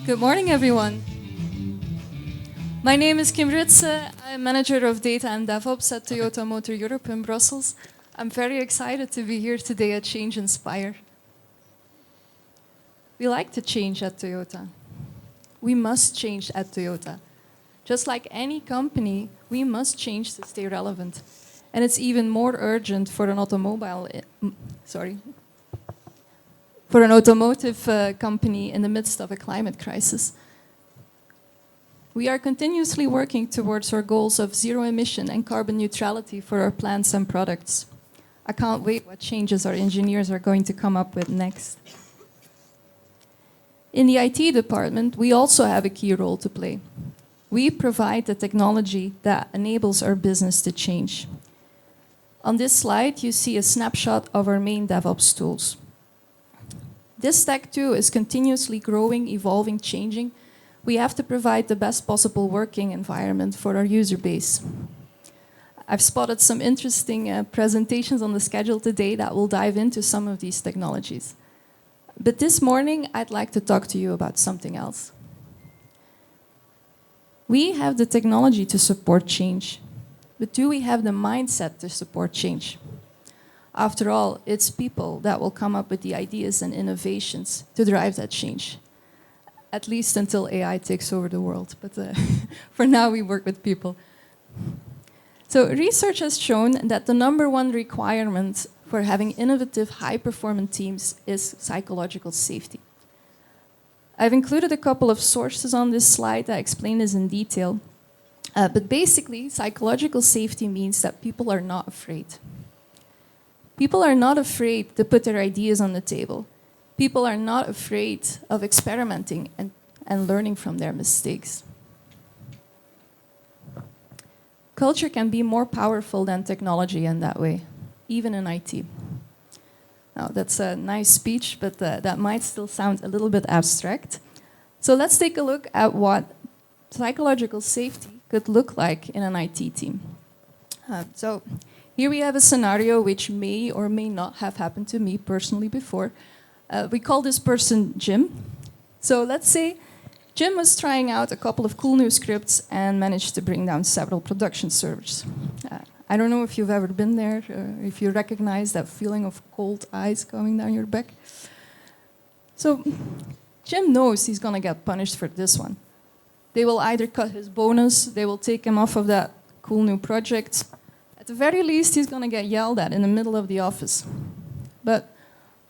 Good morning, everyone. My name is Ritzen. I'm manager of data and DevOps at Toyota Motor Europe in Brussels. I'm very excited to be here today at Change Inspire. We like to change at Toyota. We must change at Toyota. Just like any company, we must change to stay relevant. And it's even more urgent for an automotive company in the midst of a climate crisis. We are continuously working towards our goals of zero emission and carbon neutrality for our plants and products. I can't wait what changes our engineers are going to come up with next. In the IT department, we also have a key role to play. We provide the technology that enables our business to change. On this slide, you see a snapshot of our main DevOps tools. This stack too is continuously growing, evolving, changing. We have to provide the best possible working environment for our user base. I've spotted some interesting presentations on the schedule today that will dive into some of these technologies. But this morning, I'd like to talk to you about something else. We have the technology to support change, but do we have the mindset to support change? After all, it's people that will come up with the ideas and innovations to drive that change. At least until AI takes over the world. But for now, we work with people. So research has shown that the #1 requirement for having innovative, high-performance teams is psychological safety. I've included a couple of sources on this slide that explain this in detail. But basically, psychological safety means that people are not afraid. People are not afraid to put their ideas on the table. People are not afraid of experimenting and learning from their mistakes. Culture can be more powerful than technology in that way, even in IT. Now, that's a nice speech, but that might still sound a little bit abstract. So let's take a look at what psychological safety could look like in an IT team. So here we have a scenario which may or may not have happened to me personally before. We call this person Jim. So let's say Jim was trying out a couple of cool new scripts and managed to bring down several production servers. I don't know if you've ever been there, or if you recognize that feeling of cold ice coming down your back. So Jim knows he's going to get punished for this one. They will either cut his bonus, they will take him off of that cool new project. At the very least, he's going to get yelled at in the middle of the office. But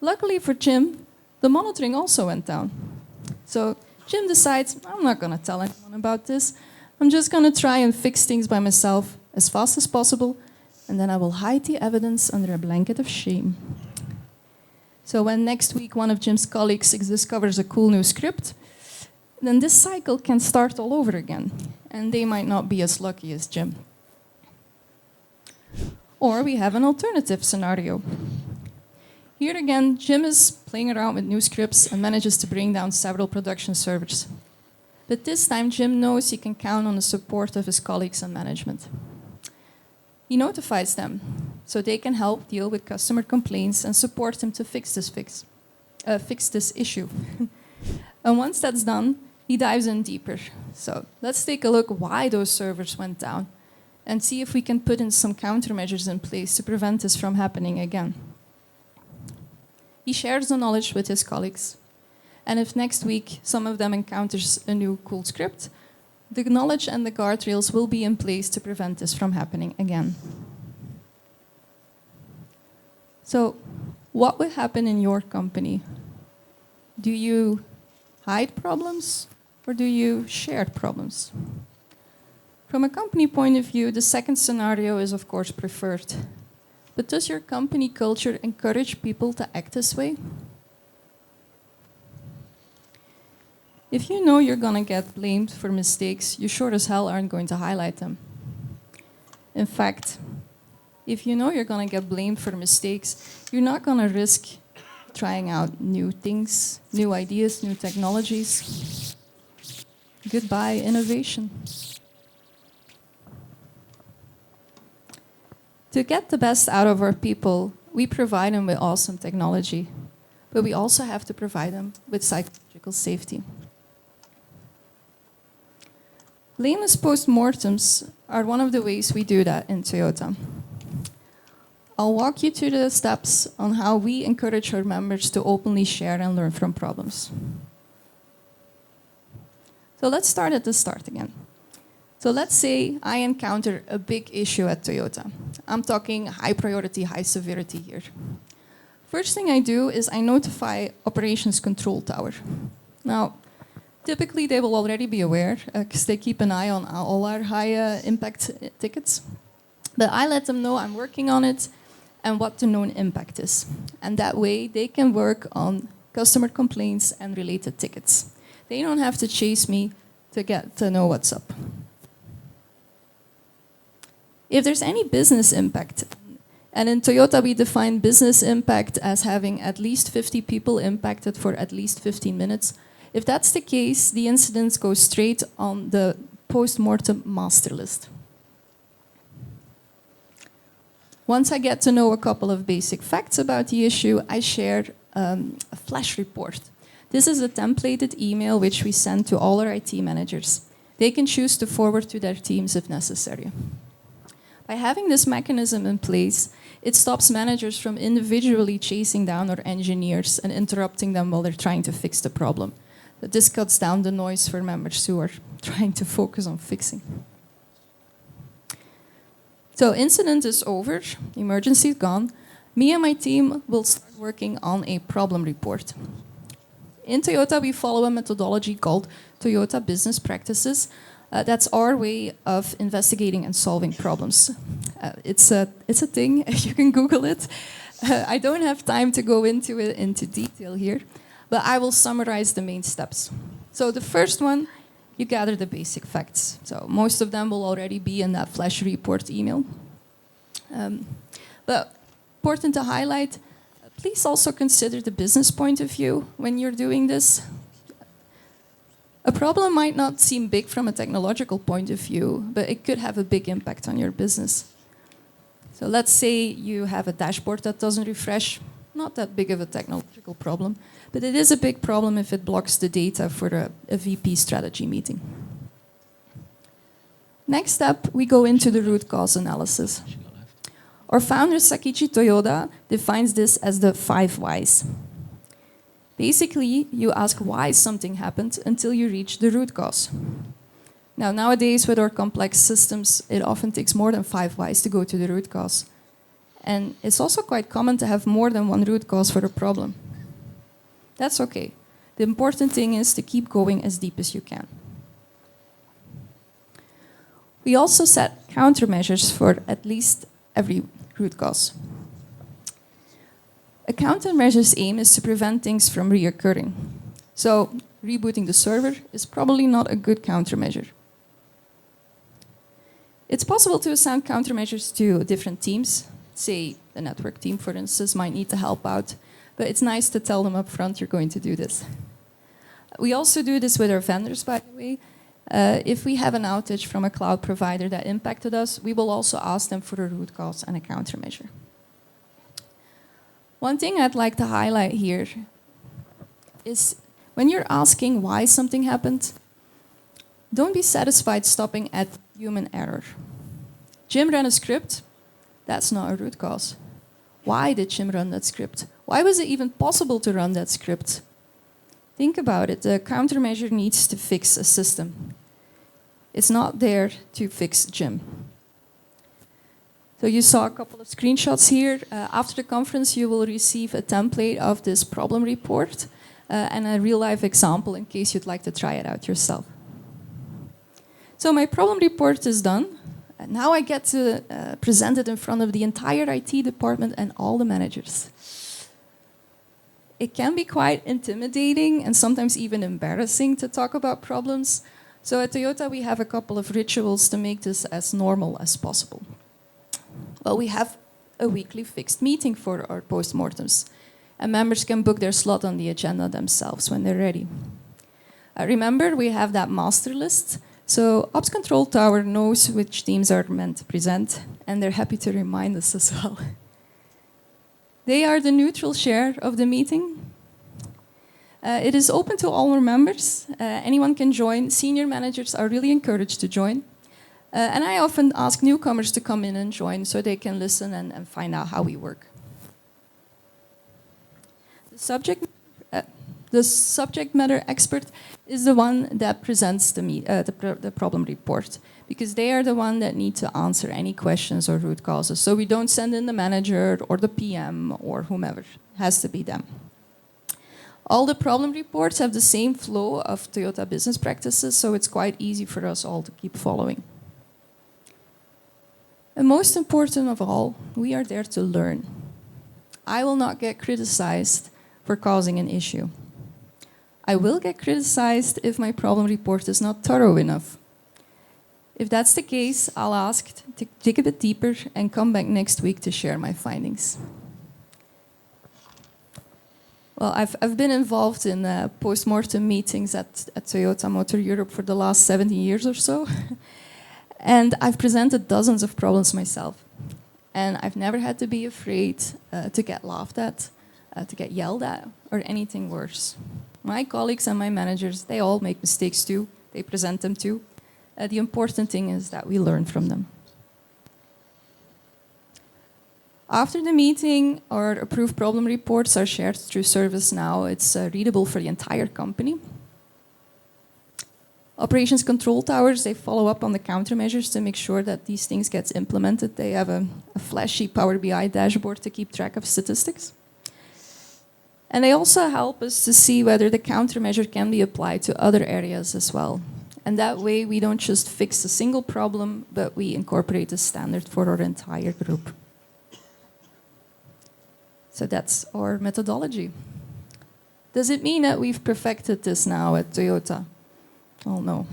luckily for Jim, the monitoring also went down. So Jim decides, I'm not going to tell anyone about this. I'm just going to try and fix things by myself as fast as possible, and then I will hide the evidence under a blanket of shame. So when next week one of Jim's colleagues discovers a cool new script, then this cycle can start all over again, and they might not be as lucky as Jim. Or we have an alternative scenario. Here again, Jim is playing around with new scripts and manages to bring down several production servers. But this time, Jim knows he can count on the support of his colleagues and management. He notifies them, so they can help deal with customer complaints and support him to fix this issue. And once that's done, he dives in deeper. So let's take a look why those servers went down and see if we can put in some countermeasures in place to prevent this from happening again. He shares the knowledge with his colleagues. And if next week some of them encounters a new cool script, the knowledge and the guardrails will be in place to prevent this from happening again. So, what would happen in your company? Do you hide problems or do you share problems? From a company point of view, the second scenario is of course preferred. But does your company culture encourage people to act this way? If you know you're going to get blamed for mistakes, you sure as hell aren't going to highlight them. In fact, if you know you're going to get blamed for mistakes, you're not going to risk trying out new things, new ideas, new technologies. Goodbye, innovation. To get the best out of our people, we provide them with awesome technology, but we also have to provide them with psychological safety. Blameless post-mortems are one of the ways we do that in Toyota. I'll walk you through the steps on how we encourage our members to openly share and learn from problems. So let's start at the start again. So let's say I encounter a big issue at Toyota. I'm talking high priority, high severity here. First thing I do is I notify Operations Control Tower. Now, typically they will already be aware because they keep an eye on all our high impact tickets. But I let them know I'm working on it and what the known impact is. And that way they can work on customer complaints and related tickets. They don't have to chase me to get to know what's up. If there's any business impact, and in Toyota we define business impact as having at least 50 people impacted for at least 15 minutes. If that's the case, the incidents go straight on the post-mortem master list. Once I get to know a couple of basic facts about the issue, I share a flash report. This is a templated email which we send to all our IT managers. They can choose to forward to their teams if necessary. By having this mechanism in place, it stops managers from individually chasing down our engineers and interrupting them while they're trying to fix the problem. But this cuts down the noise for members who are trying to focus on fixing. So incident is over, emergency is gone. Me and my team will start working on a problem report. In Toyota, we follow a methodology called Toyota Business Practices. That's our way of investigating and solving problems. It's a thing, you can Google it. I don't have time to go into it into detail here, but I will summarize the main steps. So the first one, you gather the basic facts. So most of them will already be in that flash report email. But important to highlight, please also consider the business point of view when you're doing this. A problem might not seem big from a technological point of view, but it could have a big impact on your business. So let's say you have a dashboard that doesn't refresh. Not that big of a technological problem, but it is a big problem if it blocks the data for a VP strategy meeting. Next up, we go into the root cause analysis. Our founder, Sakichi Toyoda, defines this as the 5 whys. Basically, you ask why something happened until you reach the root cause. Now, nowadays, with our complex systems, it often takes more than 5 whys to go to the root cause. And it's also quite common to have more than one root cause for a problem. That's okay. The important thing is to keep going as deep as you can. We also set countermeasures for at least every root cause. A countermeasure's aim is to prevent things from reoccurring. So rebooting the server is probably not a good countermeasure. It's possible to assign countermeasures to different teams. Say the network team, for instance, might need to help out, but it's nice to tell them up front you're going to do this. We also do this with our vendors, by the way. If we have an outage from a cloud provider that impacted us, we will also ask them for a root cause and a countermeasure. One thing I'd like to highlight here is when you're asking why something happened, don't be satisfied stopping at human error. Jim ran a script. That's not a root cause. Why did Jim run that script? Why was it even possible to run that script? Think about it. The countermeasure needs to fix a system. It's not there to fix Jim. So you saw a couple of screenshots here. After the conference, you will receive a template of this problem report and a real-life example in case you'd like to try it out yourself. So my problem report is done. Now I get to present it in front of the entire IT department and all the managers. It can be quite intimidating and sometimes even embarrassing to talk about problems. So at Toyota, we have a couple of rituals to make this as normal as possible. Well, we have a weekly fixed meeting for our postmortems, and members can book their slot on the agenda themselves when they're ready. Remember, we have that master list. So Ops Control Tower knows which teams are meant to present, and they're happy to remind us as well. They are the neutral chair of the meeting. It is open to all our members. Anyone can join. Senior managers are really encouraged to join. And I often ask newcomers to come in and join so they can listen and find out how we work. The subject matter expert is the one that presents the problem report, because they are the one that need to answer any questions or root causes. So we don't send in the manager or the PM or whomever. It has to be them. All the problem reports have the same flow of Toyota business practices, so it's quite easy for us all to keep following. And most important of all, we are there to learn. I will not get criticized for causing an issue. I will get criticized if my problem report is not thorough enough. If that's the case, I'll ask to dig a bit deeper and come back next week to share my findings. Well, I've been involved in post-mortem meetings at Toyota Motor Europe for the last 17 years or so. And I've presented dozens of problems myself. And I've never had to be afraid to get laughed at, to get yelled at, or anything worse. My colleagues and my managers, they all make mistakes too. They present them too. The important thing is that we learn from them. After the meeting, our approved problem reports are shared through ServiceNow. It's readable for the entire company. Operations control towers, they follow up on the countermeasures to make sure that these things get implemented. They have a flashy Power BI dashboard to keep track of statistics. And they also help us to see whether the countermeasure can be applied to other areas as well. And that way we don't just fix a single problem, but we incorporate a standard for our entire group. So that's our methodology. Does it mean that we've perfected this now at Toyota? Oh no.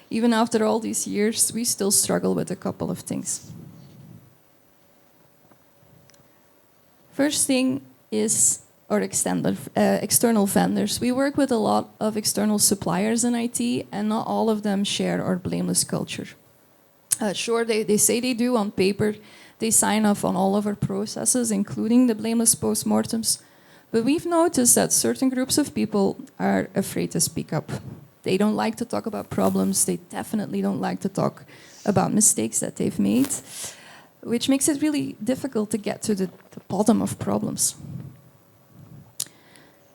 Even after all these years, we still struggle with a couple of things. First thing is our external vendors. We work with a lot of external suppliers in IT, and not all of them share our blameless culture. Sure, they say they do on paper. They sign off on all of our processes, including the blameless postmortems. But we've noticed that certain groups of people are afraid to speak up. They don't like to talk about problems. They definitely don't like to talk about mistakes that they've made, which makes it really difficult to get to the bottom of problems.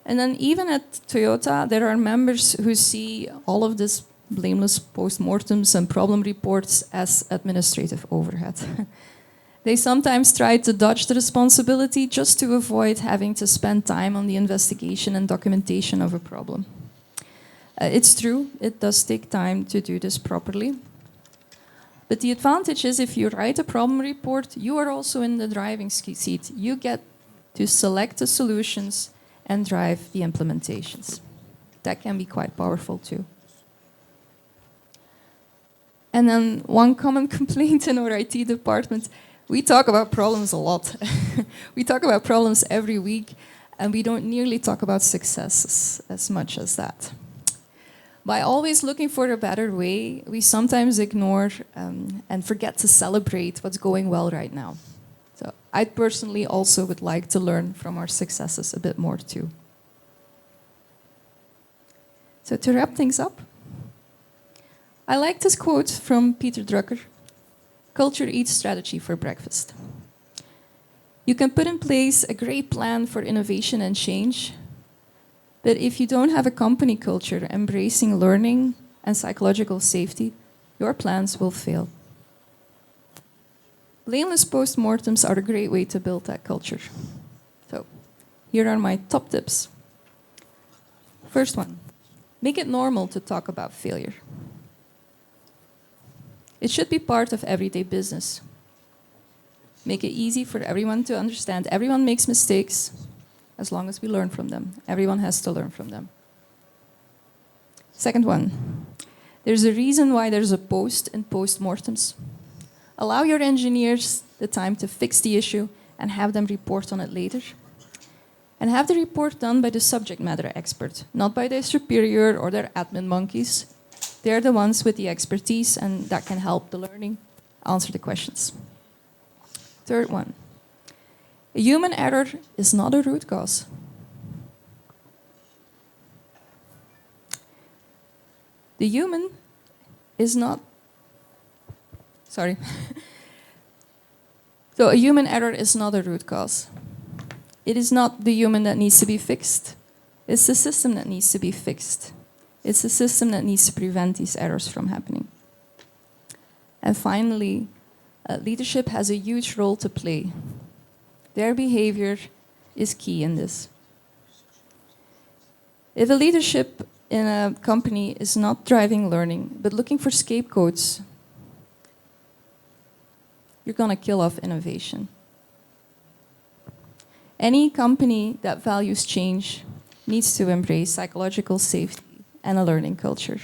And then even at Toyota, there are members who see all of this blameless postmortems and problem reports as administrative overhead. They sometimes try to dodge the responsibility just to avoid having to spend time on the investigation and documentation of a problem. It's true, it does take time to do this properly. But the advantage is if you write a problem report, you are also in the driving seat. You get to select the solutions and drive the implementations. That can be quite powerful too. And then one common complaint in our IT department, we talk about problems a lot. We talk about problems every week, and we don't nearly talk about successes as much as that. By always looking for a better way, we sometimes ignore and forget to celebrate what's going well right now. So I personally also would like to learn from our successes a bit more too. So to wrap things up, I like this quote from Peter Drucker: "Culture eats strategy for breakfast." You can put in place a great plan for innovation and change, but if you don't have a company culture embracing learning and psychological safety, your plans will fail. Blameless postmortems are a great way to build that culture. So, here are my top tips. First one, make it normal to talk about failure. It should be part of everyday business. Make it easy for everyone to understand. Everyone makes mistakes, as long as we learn from them. Everyone has to learn from them. Second one, there's a reason why there's a post in postmortems. Allow your engineers the time to fix the issue and have them report on it later. And have the report done by the subject matter expert, not by their superior or their admin monkeys. They're the ones with the expertise, and that can help the learning answer the questions. Third one, a human error is not a root cause. The human is not, sorry. So a human error is not a root cause. It is not the human that needs to be fixed. It's the system that needs to be fixed. It's the system that needs to prevent these errors from happening. And finally, leadership has a huge role to play. Their behavior is key in this. If a leadership in a company is not driving learning, but looking for scapegoats, you're going to kill off innovation. Any company that values change needs to embrace psychological safety and a learning culture.